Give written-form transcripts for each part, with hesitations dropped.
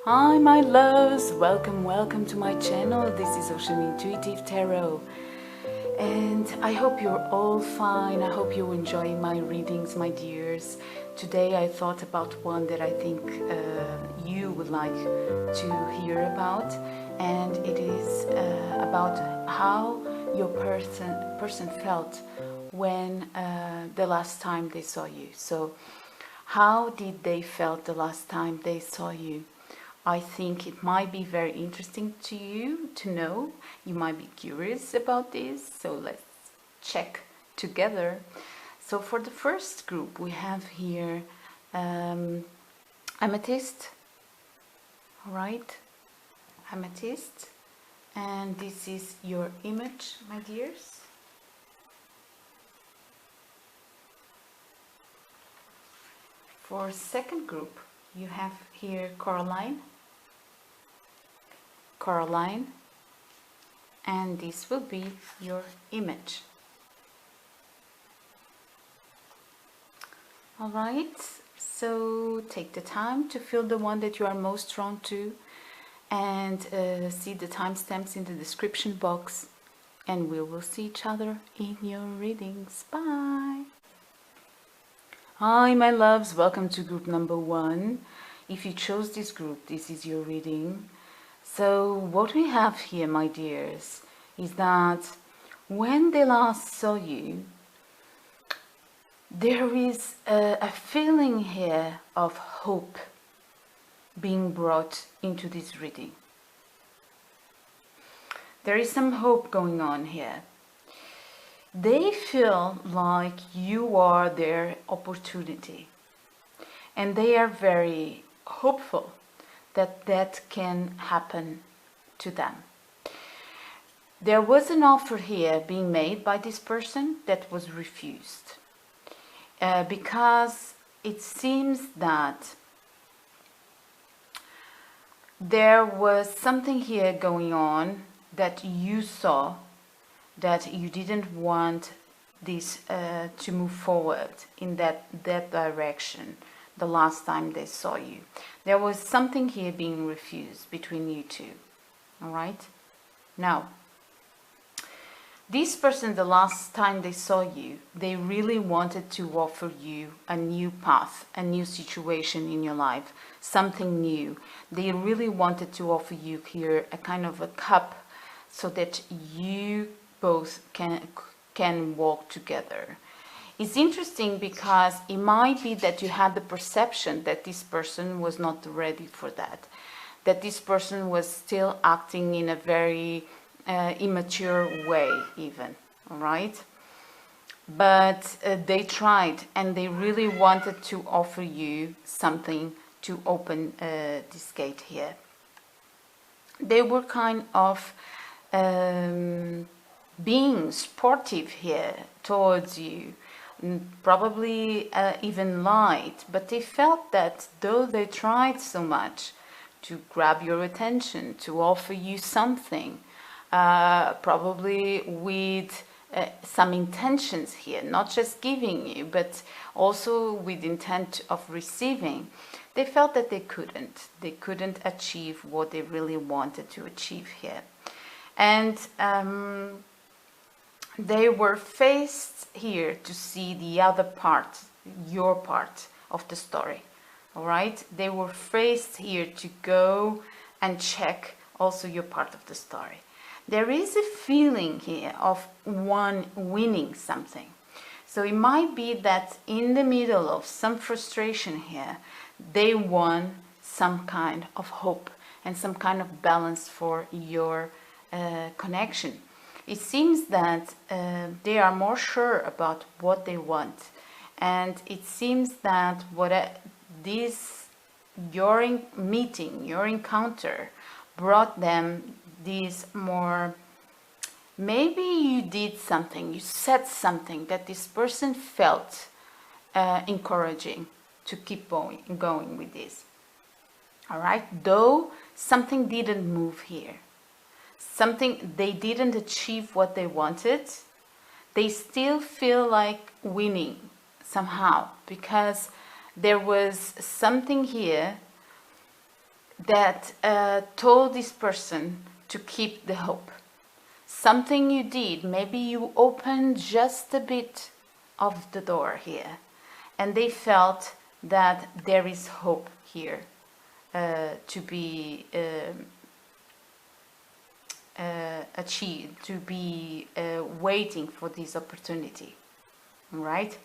Hi my loves, welcome to my channel. This is Ocean Intuitive Tarot and I hope you're all fine. I hope you enjoy my readings, my dears. Today I thought about one that I think you would like to hear about, and it is about how your person felt when the last time they saw you. So how did they felt the last time they saw you? I think it might be very interesting to you to know. You might be curious about this, so let's check together. So for the first group we have here Amethyst, all right, Amethyst, and this is your image, my dears. For second group you have here Coraline, and this will be your image. All right, so take the time to feel the one that you are most drawn to, and see the timestamps in the description box, and we will see each other in your readings. Bye. Hi my loves, welcome to group number 1. If you chose this group, this is your reading. So what we have here, my dears, is that when they last saw you, there is a feeling here of hope being brought into this reading. There is some hope going on here. They feel like you are their opportunity, and they are very hopeful that that can happen to them. There was an offer here being made by this person that was refused because it seems that there was something here going on that you saw, that you didn't want this to move forward in that direction the last time they saw you. There was something here being refused between you two. All right, now this person, the last time they saw you, they really wanted to offer you a new path, a new situation in your life, something new. They really wanted to offer you here a kind of a cup so that you both can walk together. It's interesting because it might be that you had the perception that this person was not ready for that this person was still acting in a very immature way even, all right? But they tried, and they really wanted to offer you something to open this gate here. They were kind of being sportive here towards you, probably even light, but they felt that though they tried so much to grab your attention, to offer you something, probably with some intentions here, not just giving you, but also with intent of receiving, they felt that they couldn't achieve what they really wanted to achieve here. And they were faced here to see the other part, your part of the story, all right? They were faced here to go and check also your part of the story. There is a feeling here of one winning something. So it might be that in the middle of some frustration here, they won some kind of hope and some kind of balance for your connection. It seems that they are more sure about what they want, and it seems that your meeting, your encounter brought them this more, maybe you did something, you said something that this person felt encouraging to keep going with this, all right? Though something didn't move here, something, they didn't achieve what they wanted, they still feel like winning somehow, because there was something here that told this person to keep the hope. Something you did, maybe you opened just a bit of the door here, and they felt that there is hope here to be achieved, to be waiting for this opportunity, right?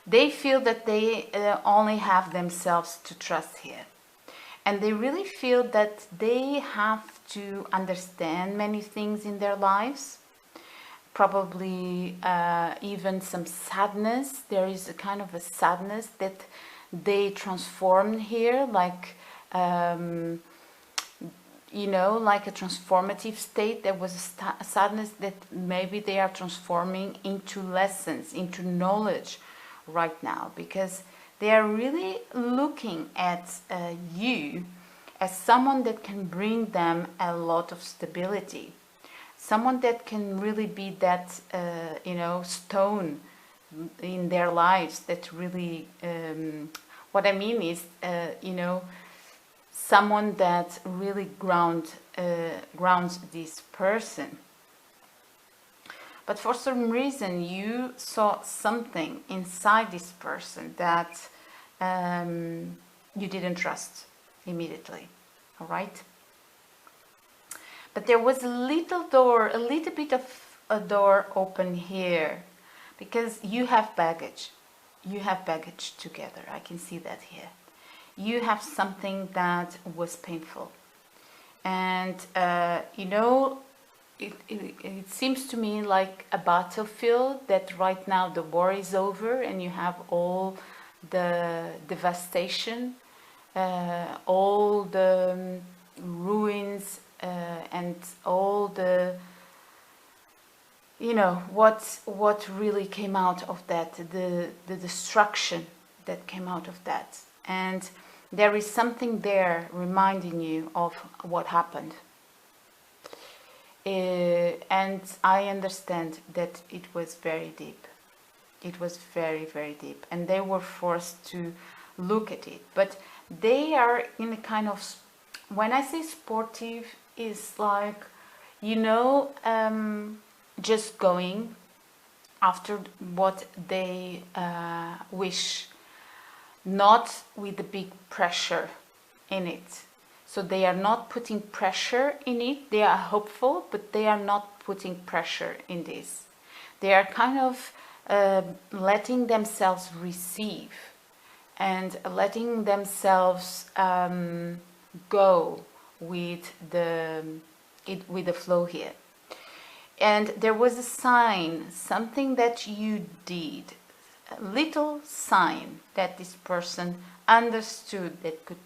They feel that they only have themselves to trust here. And they really feel that they have to understand many things in their lives. Probably even some sadness. There is a kind of a sadness that they transform here, like, you know, like a transformative state. There was a sadness that maybe they are transforming into lessons, into knowledge right now, because they are really looking at you as someone that can bring them a lot of stability, someone that can really be that you know, stone in their lives that really what I mean is you know, someone that really grounds this person. But for some reason you saw something inside this person that you didn't trust immediately, all right? But there was a little door, a little bit of a door open here, because you have baggage. You have baggage together. I can see that here. You have something that was painful. And, you know, it seems to me like a battlefield that right now the war is over and you have all the devastation, all the ruins, and all the, you know, what really came out of that, the destruction that came out of that. And there is something there reminding you of what happened. And I understand that it was very deep. It was very, very deep. And they were forced to look at it. But they are in a kind of, when I say sportive, is like, you know, just going after what they wish, not with the big pressure in it. So they are not putting pressure in it. They are hopeful, but they are not putting pressure in this. They are kind of letting themselves receive and letting themselves go with the flow here. And there was a sign, something that you did, a little sign that this person understood that could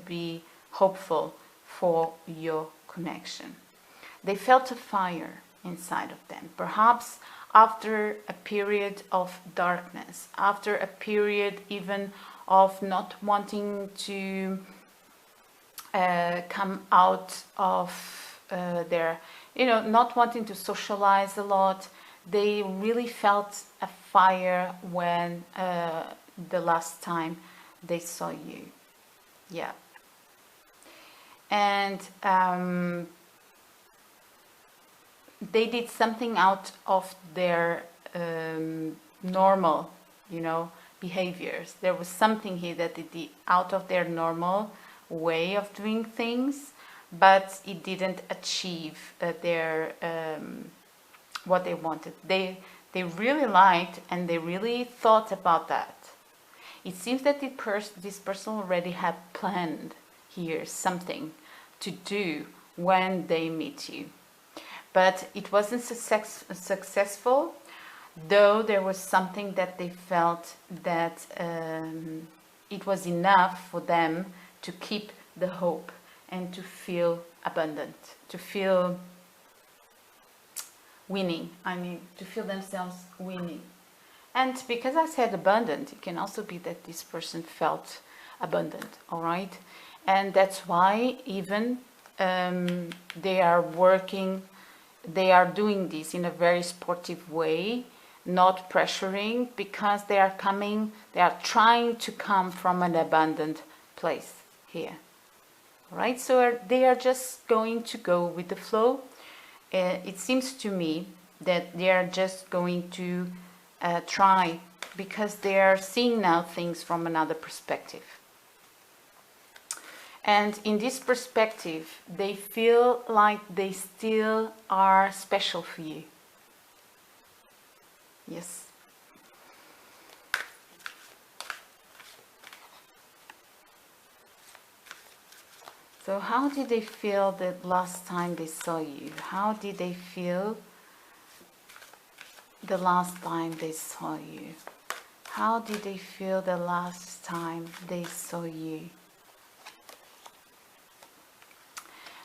be hopeful for your connection. They felt a fire inside of them, perhaps after a period of darkness, after a period even of not wanting to come out of their, you know, not wanting to socialize a lot. They really felt a fire when the last time they saw you. Yeah. And they did something out of their normal, you know, behaviors. There was something here that they did out of their normal way of doing things, but it didn't achieve their what they wanted. They really liked and they really thought about that. It seems that this person already had planned here something to do when they meet you, but it wasn't successful, though there was something that they felt that it was enough for them to keep the hope and to feel abundant, to feel winning. I mean, to feel themselves winning. And because I said abundant, it can also be that this person felt abundant, all right? And that's why even they are working, they are doing this in a very sportive way, not pressuring, because they are trying to come from an abundant place here. right? So they are just going to go with the flow. It seems to me that they are just going to try, because they are seeing now things from another perspective. And in this perspective, they feel like they still are special for you. Yes. So how did they feel the last time they saw you? How did they feel the last time they saw you? How did they feel the last time they saw you?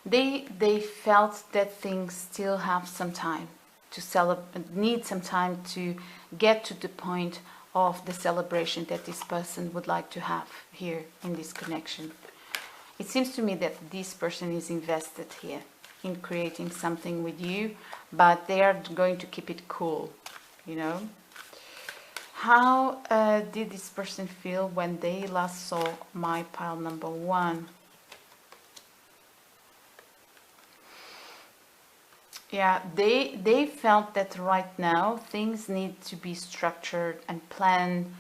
They felt that things still have some time to celebrate, need some time to get to the point of the celebration that this person would like to have here in this connection. It seems to me that this person is invested here in creating something with you, but they are going to keep it cool, you know. How did this person feel when they last saw my pile number 1? Yeah, they felt that right now things need to be structured and planned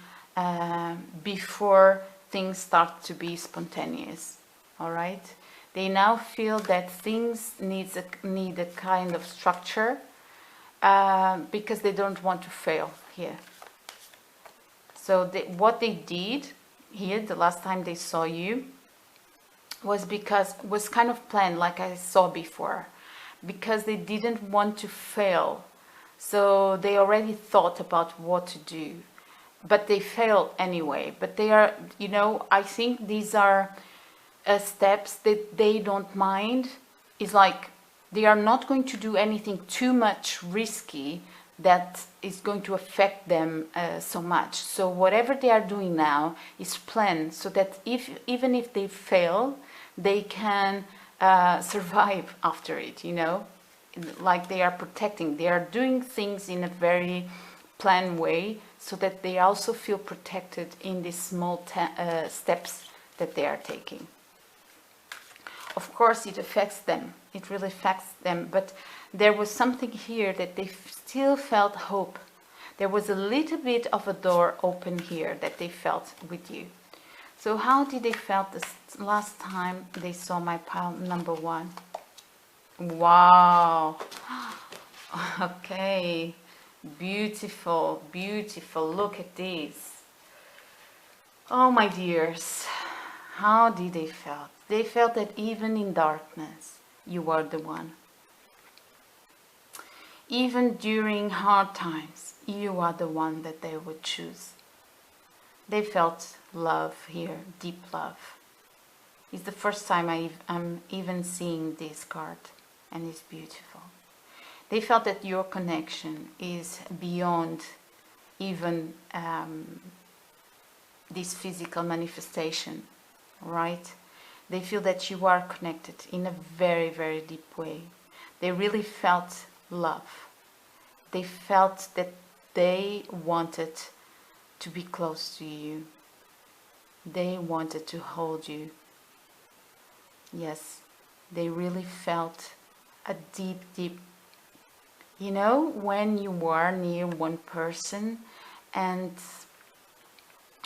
before things start to be spontaneous. All right, they now feel that things need a kind of structure because they don't want to fail here. So what they did here the last time they saw you was kind of planned, like I saw before, because they didn't want to fail. So they already thought about what to do, but they failed anyway. But they are, you know, I think these are steps that they don't mind. Is like they are not going to do anything too much risky that is going to affect them so much. So whatever they are doing now is planned, so that even if they fail, they can survive after it, you know, like they are protecting. They are doing things in a very planned way, so that they also feel protected in these small steps that they are taking. Of course, it affects them. It really affects them. But there was something here that they still felt hope. There was a little bit of a door open here that they felt with you. So how did they felt this last time they saw my pile number 1? Wow. Okay. Beautiful, beautiful. Look at this. Oh, my dears. How did they felt? They felt that even in darkness, you are the one. Even during hard times, you are the one that they would choose. They felt love here, deep love. It's the first time I'm even seeing this card, and it's beautiful. They felt that your connection is beyond even this physical manifestation, right? They feel that you are connected in a very, very deep way. They really felt love. They felt that they wanted to be close to you. They wanted to hold you. Yes, they really felt a deep, deep, you know, when you are near one person and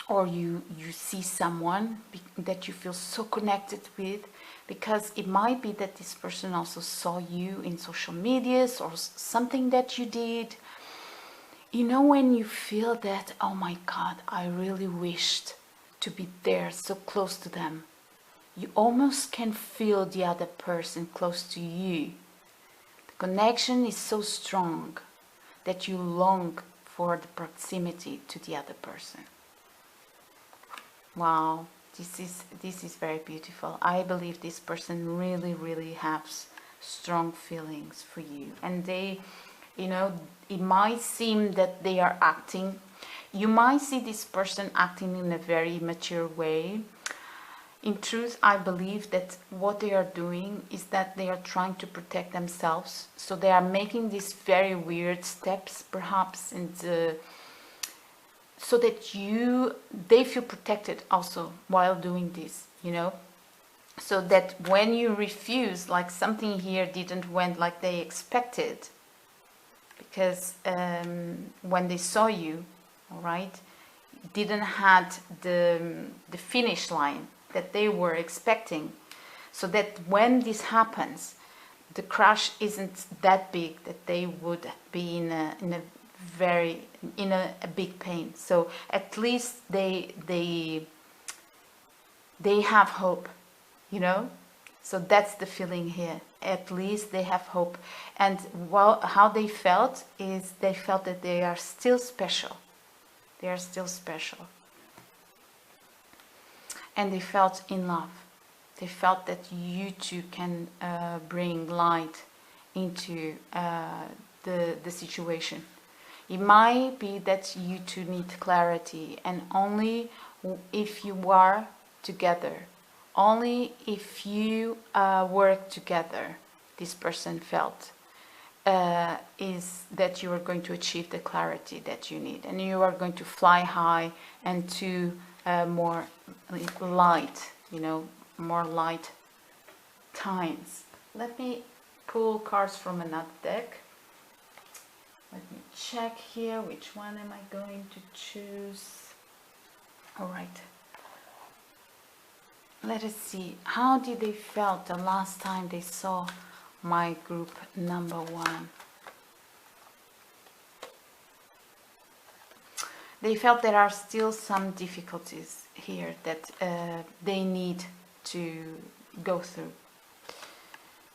or you see someone that you feel so connected with, because it might be that this person also saw you in social medias or something that you did. You know, when you feel that, oh my God, I really wished to be there, so close to them. You almost can feel the other person close to you. The connection is so strong that you long for the proximity to the other person. Wow, this is very beautiful. I believe this person really, really has strong feelings for you. And they, you know, it might seem that they are acting. You might see this person acting in a very mature way. In truth, I believe that what they are doing is that they are trying to protect themselves. So they are making these very weird steps, perhaps, so that they feel protected also while doing this, you know. So that when you refuse, like something here didn't went like they expected, because when they saw you, all right, didn't had the finish line that they were expecting. So that when this happens, the crash isn't that big that they would be in a big pain. So at least they have hope, you know. So that's the feeling here. At least they have hope. And how they felt is they felt that they are still special. They are still special. And they felt in love. They felt that you two can bring light into the situation. It might be that you two need clarity, and only if you are together, only if you work together, this person felt, is that you are going to achieve the clarity that you need, and you are going to fly high and to more light, you know, more light times. Let me pull cards from another deck. Let me check here, which one am I going to choose? All right. Let us see. How did they felt the last time they saw my group number 1? They felt there are still some difficulties here that they need to go through.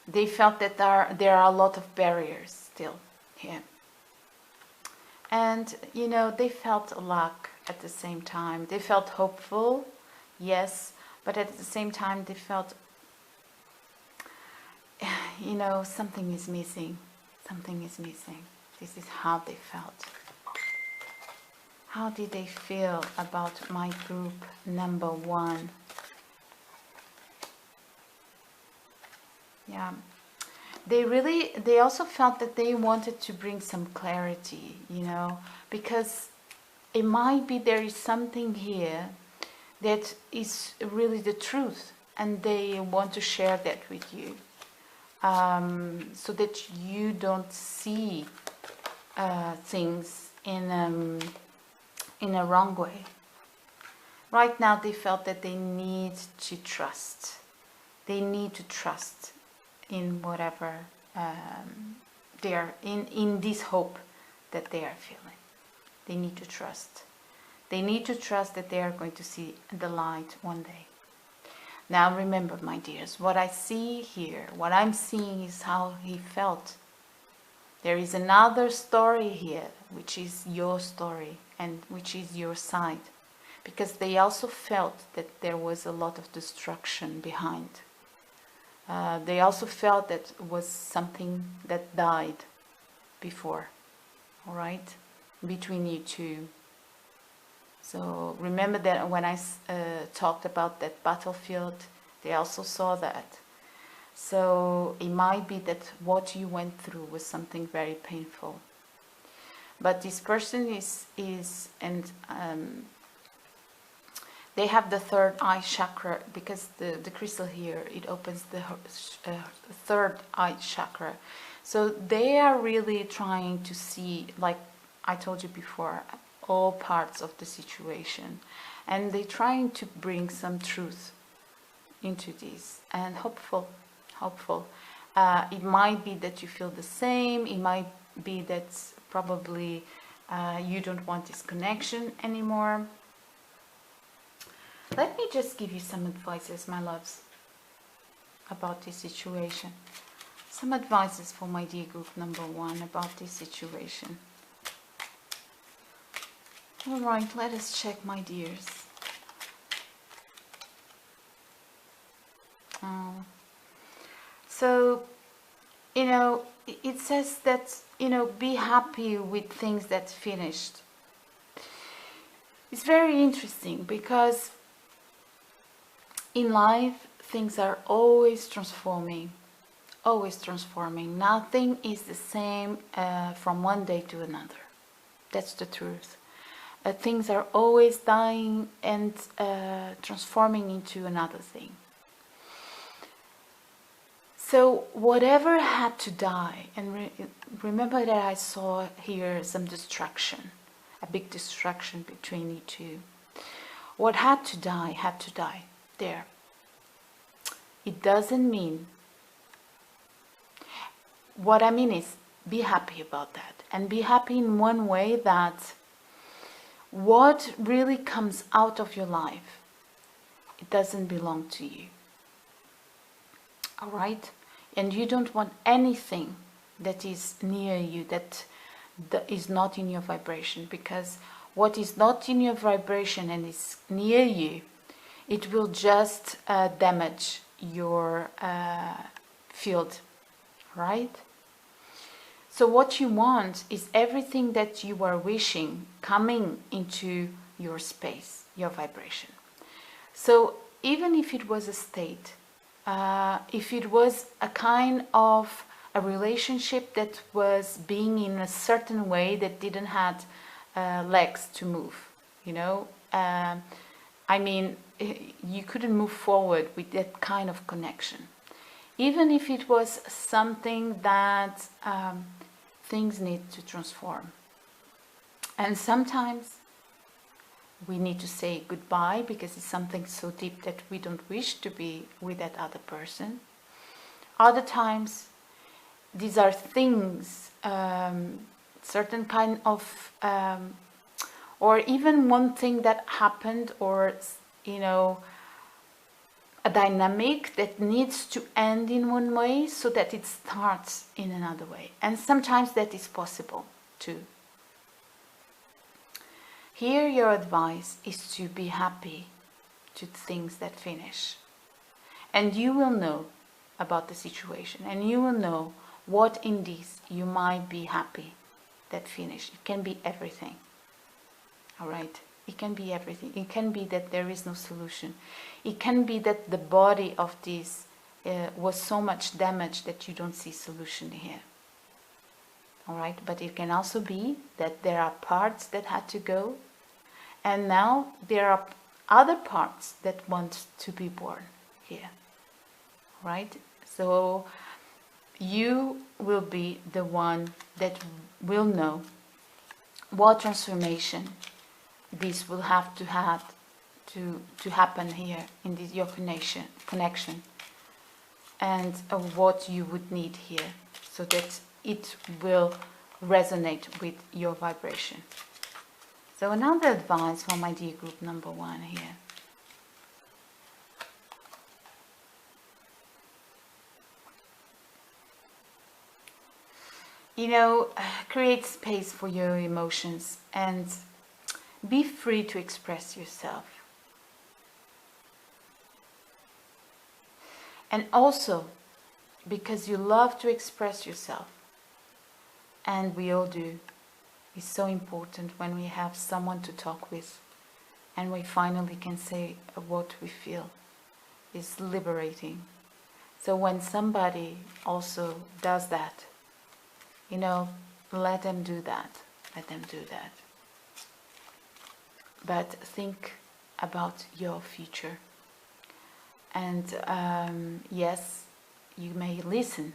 They felt that there are a lot of barriers still here. And, you know, they felt luck at the same time. They felt hopeful, yes, but at the same time they felt, you know, something is missing. Something is missing. This is how they felt. How did they feel about my group number 1? Yeah. They also felt that they wanted to bring some clarity, you know, because it might be there is something here that is really the truth, and they want to share that with you, so that you don't see things in a wrong way. Right now they felt that they need to trust. They need to trust in whatever they are in this hope that they are feeling. They need to trust. They need to trust that they are going to see the light one day. Now remember, my dears, what I see here, what I'm seeing is how he felt. There is another story here, which is your story and which is your side, because they also felt that there was a lot of destruction behind. They also felt that was something that died before, all right, between you two. So remember that when I talked about that battlefield, they also saw that. So it might be that what you went through was something very painful. But this person they have the third eye chakra, because the crystal here, it opens the third eye chakra. So they are really trying to see, like I told you before, all parts of the situation. And they're trying to bring some truth into this. And hopeful. It might be that you feel the same. It might be that probably you don't want this connection anymore. Let me just give you some advices, my loves, about this situation. Some advices for my dear group number 1 about this situation. All right, let us check, my dears. So, you know, it says that, you know, be happy with things that finished. It's very interesting because in life, things are always transforming. Always transforming. Nothing is the same from one day to another. That's the truth. Things are always dying and transforming into another thing. So whatever had to die, and remember that I saw here some distraction, a big distraction between you two. What had to die there. It doesn't mean, what I mean is, be happy about that, and be happy in one way, that what really comes out of your life, it doesn't belong to you. All right? And you don't want anything that is near you that is not in your vibration, because what is not in your vibration and is near you, it will just damage your field, right? So what you want is everything that you are wishing coming into your space, your vibration. So even if it was a state, if it was a kind of a relationship that was being in a certain way that didn't have legs to move, you know, I mean, you couldn't move forward with that kind of connection. Even if it was something that things need to transform. And sometimes we need to say goodbye because it's something so deep that we don't wish to be with that other person. Other times, these are things, certain kind of, or even one thing that happened, or, you know, a dynamic that needs to end in one way so that it starts in another way. And sometimes that is possible too. Here your advice is to be happy to things that finish. And you will know about the situation, and you will know what in this you might be happy that finish. It can be everything. All right? It can be everything. It can be that there is no solution. It can be that the body of this was so much damaged that you don't see solution here. All right? But it can also be that there are parts that had to go, and now there are other parts that want to be born here. Right? So you will be the one that will know what transformation this will have to happen here in this, your connection, and what you would need here so that it will resonate with your vibration. So another advice for my dear group number 1 here. You know, create space for your emotions and be free to express yourself. And also, because you love to express yourself, and we all do, it's so important when we have someone to talk with and we finally can say what we feel. It's liberating. So when somebody also does that, you know, let them do that. Let them do that. But think about your future. And yes, you may listen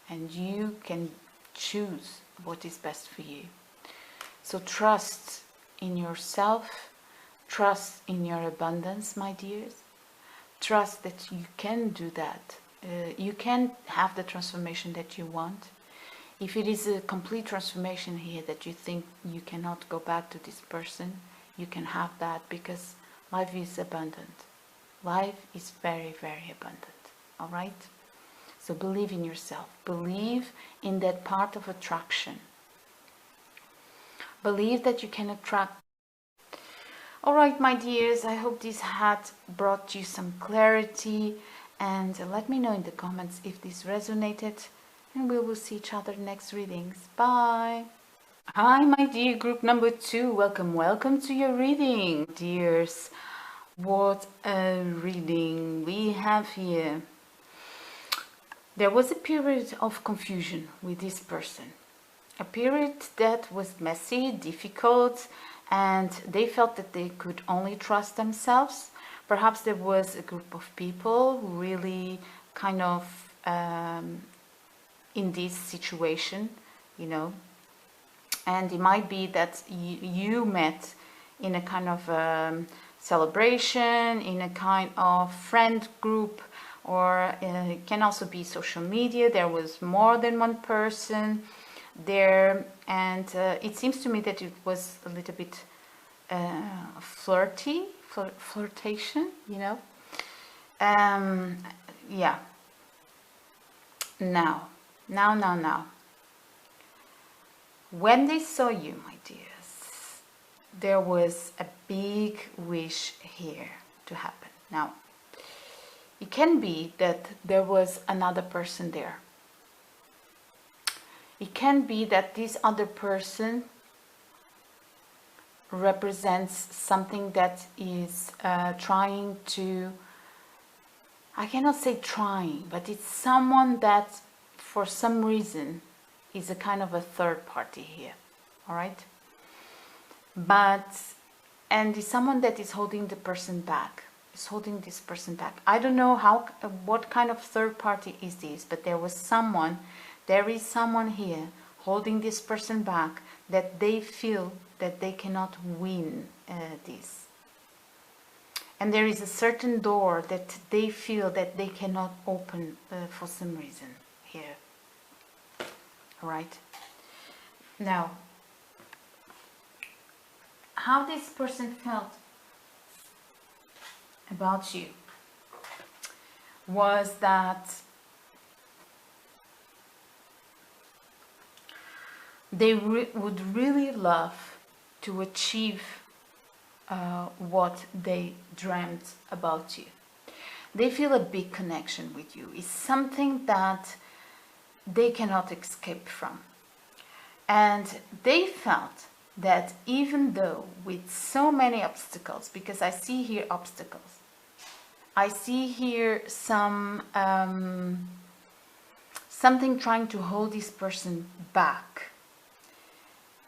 and you can choose what is best for you. So trust in yourself, trust in your abundance, my dears. Trust that you can do that. You can have the transformation that you want. If it is a complete transformation here that you think you cannot go back to this person, you can have that, because life is abundant. Life is very, very abundant. All right? So believe in yourself. Believe in that part of attraction. Believe that you can attract. All right, my dears, I hope this had brought you some clarity, and let me know in the comments if this resonated, and we will see each other next readings. Bye. Hi, my dear group number 2. Welcome, welcome to your reading, dears. What a reading we have here. There was a period of confusion with this person. A period that was messy, difficult, and they felt that they could only trust themselves. Perhaps there was a group of people who really kind of in this situation, you know. And it might be that you met in a kind of celebration, in a kind of friend group, or it can also be social media. There was more than one person there, and it seems to me that it was a little bit flirtation, you know. Yeah. Now. When they saw you, my dears, there was a big wish here to happen. Now, it can be that there was another person there. It can be that this other person represents something that is trying to, I cannot say trying, but it's someone that for some reason is a kind of a third party here, all right? And it's someone that is holding the person back, is holding this person back. I don't know what kind of third party is this, but there is someone here holding this person back, that they feel that they cannot win this. And there is a certain door that they feel that they cannot open for some reason here. All right. Now, how this person felt about you was that they would really love to achieve what they dreamt about you. They feel a big connection with you. It's something that they cannot escape from. And they felt that even though with so many obstacles, because I see here obstacles, I see here something trying to hold this person back.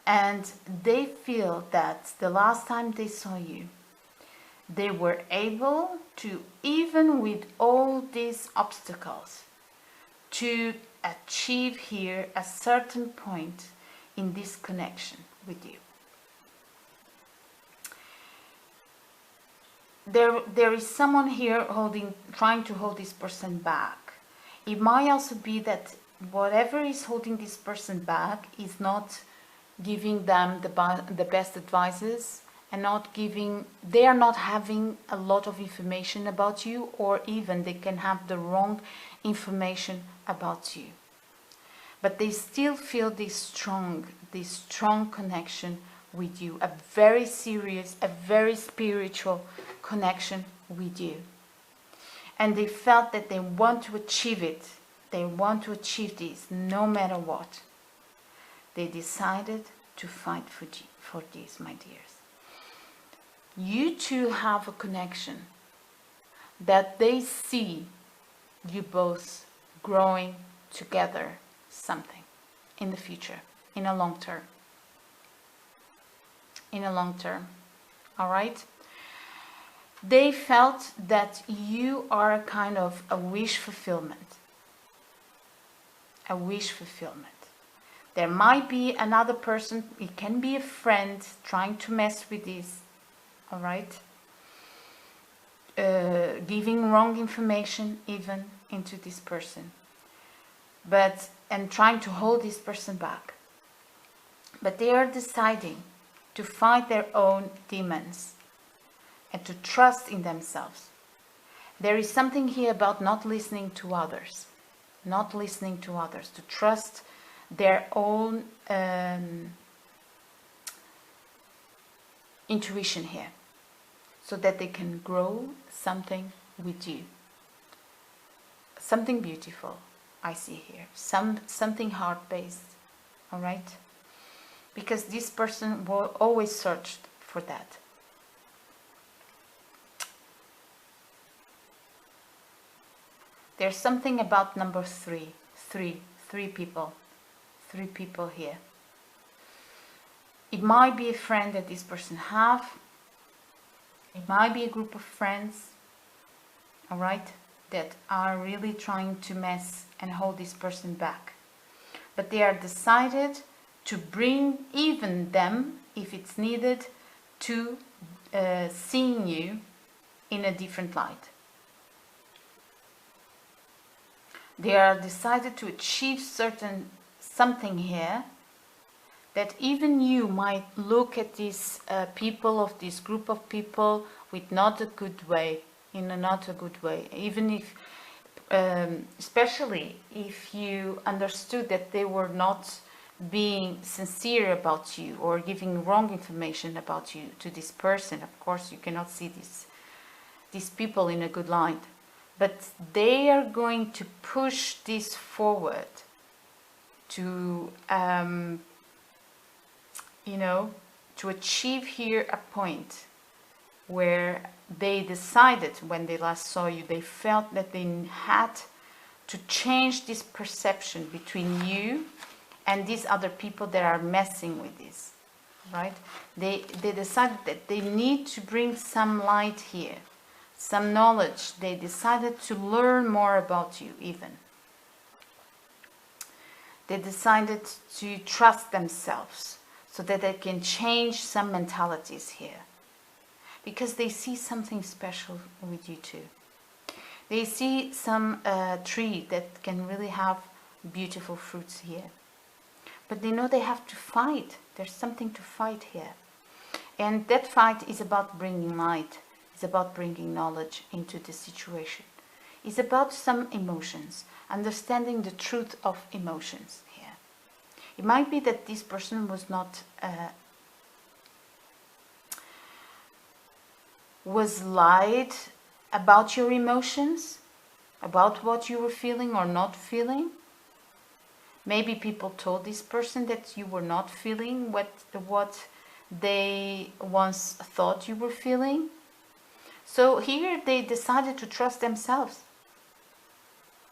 And they feel that the last time they saw you, they were able to, even with all these obstacles, to achieve here a certain point in this connection with you. There is someone here trying to hold this person back. It might also be that whatever is holding this person back is not giving them the best advices, and they are not having a lot of information about you, or even they can have the wrong information about you. But they still feel this strong connection with you, a very serious, a very spiritual connection with you. And they felt that they want to achieve it. They want to achieve this no matter what. They decided to fight for this, my dears. You two have a connection that they see you both growing together something in the future, in a long term. In a long term, all right? They felt that you are a kind of a wish fulfillment. A wish fulfillment. There might be another person, it can be a friend trying to mess with this, all right? Giving wrong information even into this person. And trying to hold this person back. But they are deciding to fight their own demons and to trust in themselves. There is something here about not listening to others. Not listening to others, to trust their own intuition here, so that they can grow something with you. Something beautiful, I see here. Something heart-based, all right? Because this person will always search for that. There's something about number three people. 3 people here. It might be a friend that this person have. It might be a group of friends. All right? that are really trying to mess and hold this person back. But they are decided to bring even them, if it's needed, to seeing you in a different light. They are decided to achieve something here, that even you might look at these people, of this group of people, with not a good way, in a not a good way. Even if, especially if you understood that they were not being sincere about you or giving wrong information about you to this person. Of course, you cannot see these people in a good light. But they are going to push this forward to, you know, to achieve here a point where they decided, when they last saw you, they felt that they had to change this perception between you and these other people that are messing with this, right? They decided that they need to bring some light here, some knowledge. They decided to learn more about you even. They decided to trust themselves so that they can change some mentalities here. Because they see something special with you too. They see some tree that can really have beautiful fruits here. But they know they have to fight. There's something to fight here. And that fight is about bringing light. It's about bringing knowledge into the situation. It's about some emotions, understanding the truth of emotions here. It might be that this person was not was lied about your emotions, about what you were feeling or not feeling. Maybe people told this person that you were not feeling what they once thought you were feeling. So here they decided to trust themselves,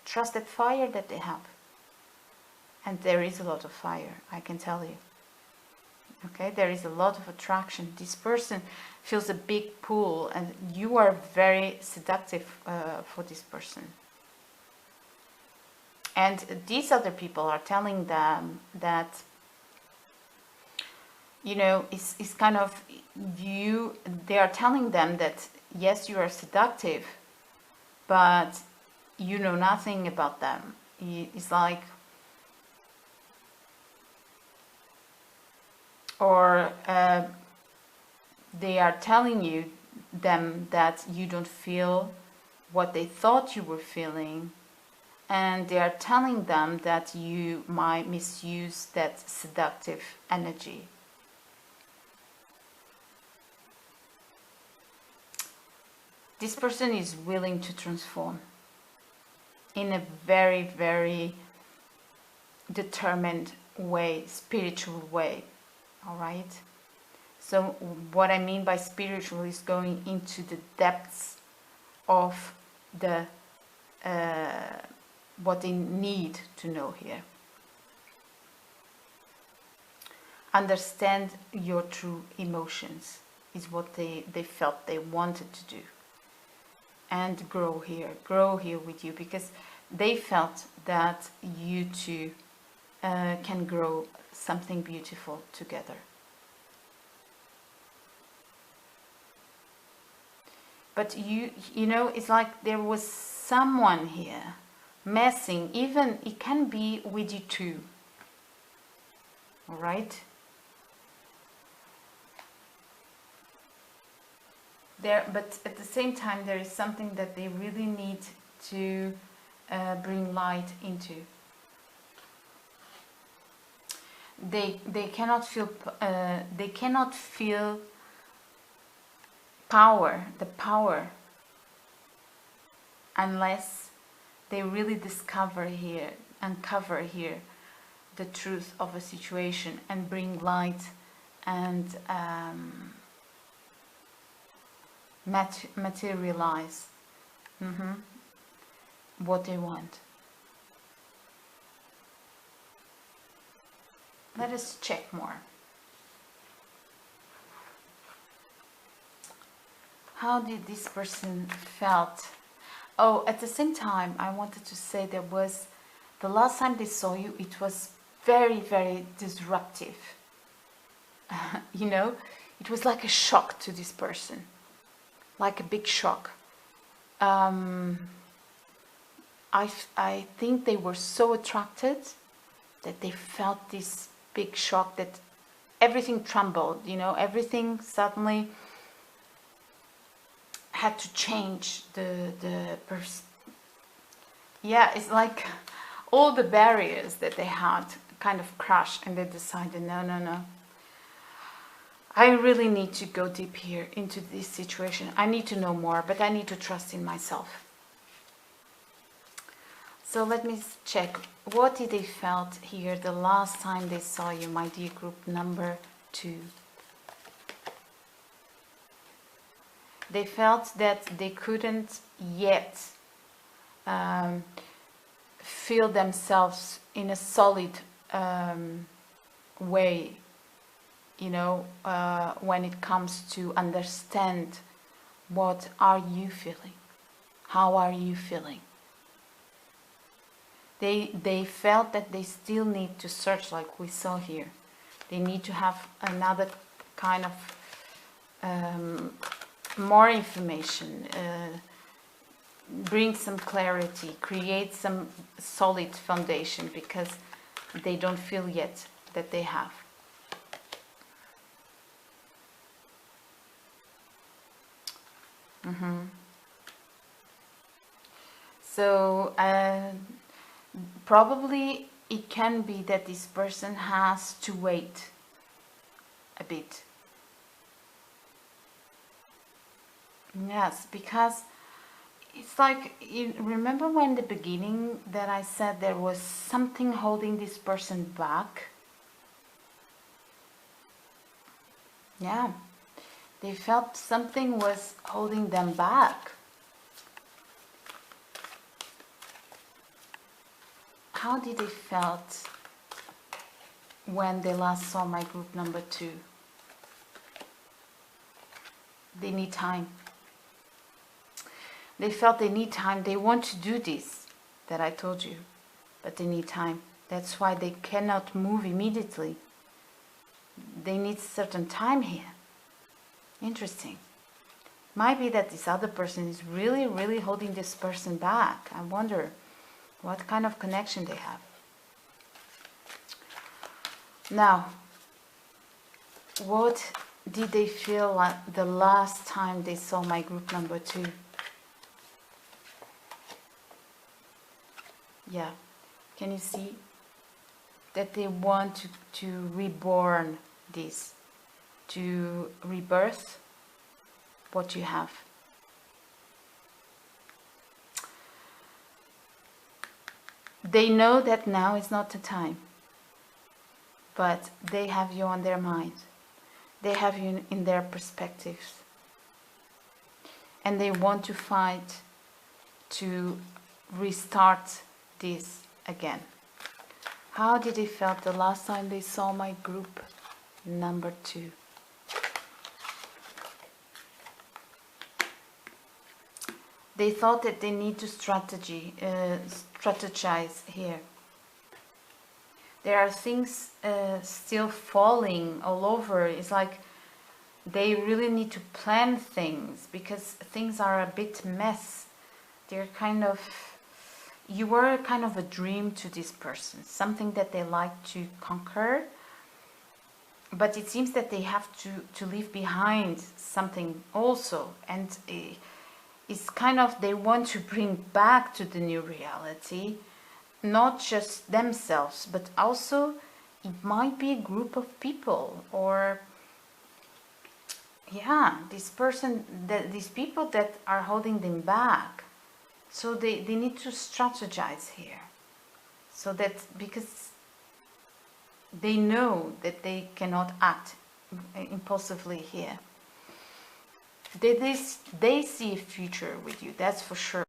trust that fire that they have. And there is a lot of fire, I can tell you. Okay, there is a lot of attraction. This person feels a big pull, and you are very seductive for this person. And these other people are telling them that, you know, it's kind of you. They are telling them that yes, you are seductive, but you know nothing about them. It's like, or they are telling them that you don't feel what they thought you were feeling, and they are telling them that you might misuse that seductive energy. This person is willing to transform in a very, very determined way, spiritual way. All right. So what I mean by spiritual is going into the depths of the what they need to know here. Understand your true emotions is what they felt they wanted to do. And grow here with you, because they felt that you two can grow something beautiful together. But you know, it's like there was someone here messing, even it can be with you too. All right? But at the same time, there is something that they really need to bring light into. They cannot feel the power, unless they really uncover here the truth of a situation and bring light and materialize what they want. Let us check more. How did this person felt? Oh, at the same time, I wanted to say there was, the last time they saw you, it was very, very disruptive. You know, it was like a shock to this person, like a big shock. I think they were so attracted that they felt this big shock, that everything trembled, you know, everything suddenly had to change. Yeah, it's like all the barriers that they had kind of crashed, and they decided, no, no, no, I really need to go deep here into this situation. I need to know more, but I need to trust in myself. So let me check. What did they felt here the last time they saw you, my dear group number 2? They felt that they couldn't yet feel themselves in a solid way, you know, when it comes to understand what are you feeling, how are you feeling. They felt that they still need to search, like we saw here. They need to have another kind of more information, bring some clarity, create some solid foundation, because they don't feel yet that they have. So probably it can be that this person has to wait a bit. Yes, because it's like, you remember when in the beginning that I said there was something holding this person back? Yeah, they felt something was holding them back. How did they felt when they last saw my group number 2? They need time. They felt they need time. They want to do this that I told you, but they need time. That's why they cannot move immediately. They need certain time here. Interesting. Might be that this other person is really, really holding this person back. I wonder what kind of connection they have. Now, what did they feel like the last time they saw my group number 2? Yeah, can you see that they want to reborn this, to rebirth what you have? They know that now is not the time, but they have you on their mind. They have you in their perspectives. And they want to fight to restart this again. How did they felt the last time they saw my group number 2? They thought that they need to strategize here. There are things still falling all over. It's like they really need to plan things, because things are a bit mess. They're kind of, you were kind of a dream to this person, something that they like to conquer, but it seems that they have to leave behind something also, and it's kind of, they want to bring back to the new reality, not just themselves, but also it might be a group of people, or yeah, this person, these people that are holding them back. So they need to strategize here, so that, because they know that they cannot act impulsively here. They see a future with you, that's for sure.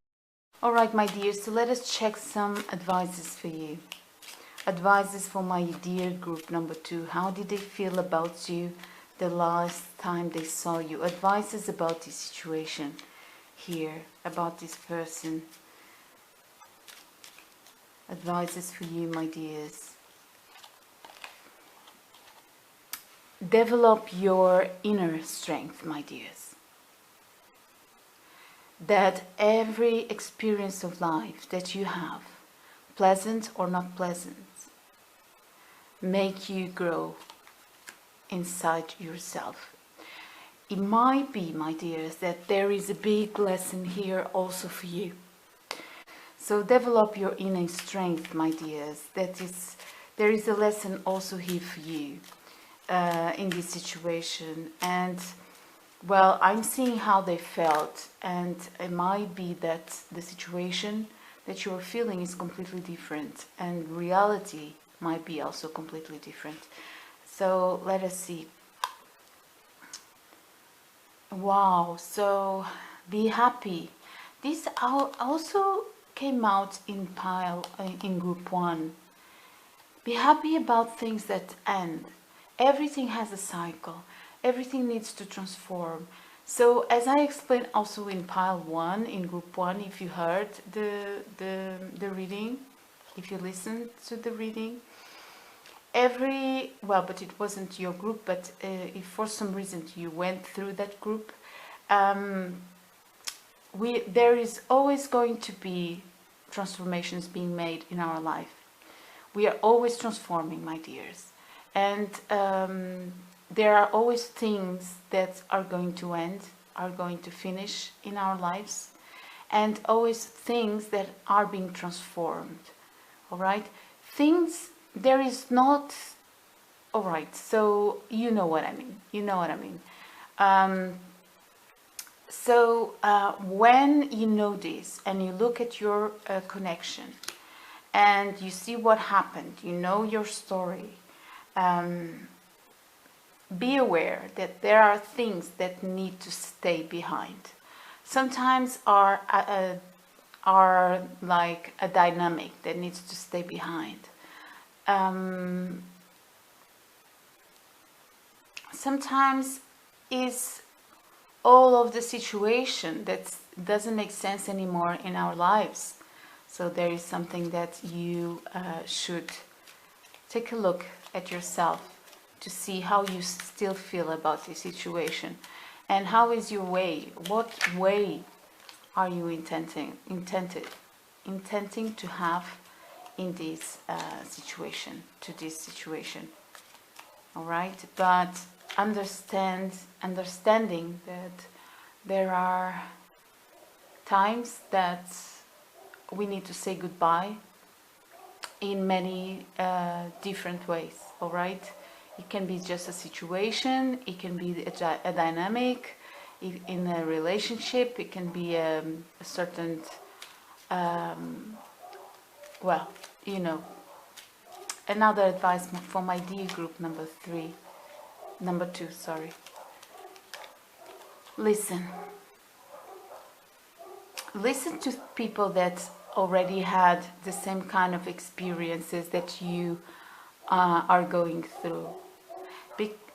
Alright, my dears, so let us check some advices for you. Advices for my dear group number 2. How did they feel about you the last time they saw you? Advices about this situation. here about this person. Advices for you, my dears. Develop your inner strength, my dears. That every experience of life that you have, pleasant or not pleasant, make you grow inside yourself. It might be, my dears, that there is a big lesson here also for you. So develop your inner strength, my dears. There is a lesson also here for you in this situation. And well, I'm seeing how they felt, and it might be that the situation that you're feeling is completely different, and reality might be also completely different. So let us see. Wow, so be happy. This also came out in group 1. Be happy about things that end. Everything has a cycle. Everything needs to transform. So as I explained also in pile 1, in group 1, if you heard the reading, if you listened to the reading, but it wasn't your group, but if for some reason you went through that group, there is always going to be transformations being made in our life. We are always transforming, my dears, and there are always things that are going to end, are going to finish in our lives, and always things that are being transformed. All right, things, there is not, all right, so you know what I mean, when you know this and you look at your connection and you see what happened, you know your story, be aware that there are things that need to stay behind. Sometimes are like a dynamic that needs to stay behind. Sometimes is all of the situation that doesn't make sense anymore in our lives. So there is something that you should take a look at yourself to see how you still feel about this situation, and how is your way. What way are you intending to have in this situation, all right? But understanding that there are times that we need to say goodbye in many different ways, all right? It can be just a situation, it can be a dynamic in a relationship, it can be a certain, well, you know. Another advice for my dear group number 2, sorry. Listen to people that already had the same kind of experiences that you are going through,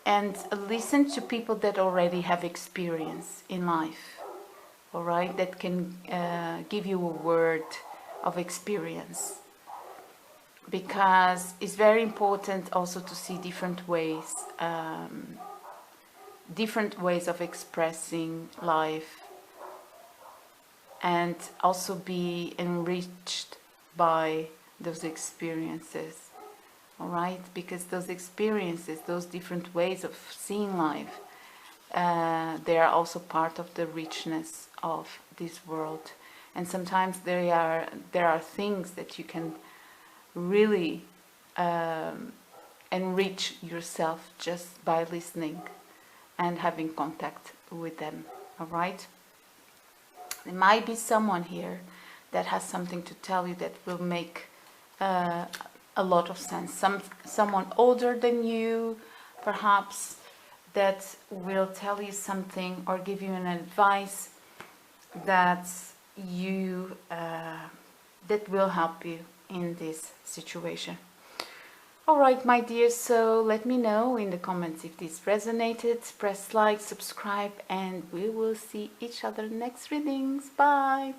and listen to people that already have experience in life, all right, that can give you a word of experience, because it's very important also to see different ways of expressing life, and also be enriched by those experiences, all right? Because those experiences, those different ways of seeing life, they are also part of the richness of this world. And sometimes there are things that you can really enrich yourself just by listening and having contact with them, all right? There might be someone here that has something to tell you that will make a lot of sense. Someone older than you, perhaps, that will tell you something or give you an advice that will help you in this situation. Alright, my dears, so let me know in the comments if this resonated. Press like, subscribe, and we will see each other next readings. Bye!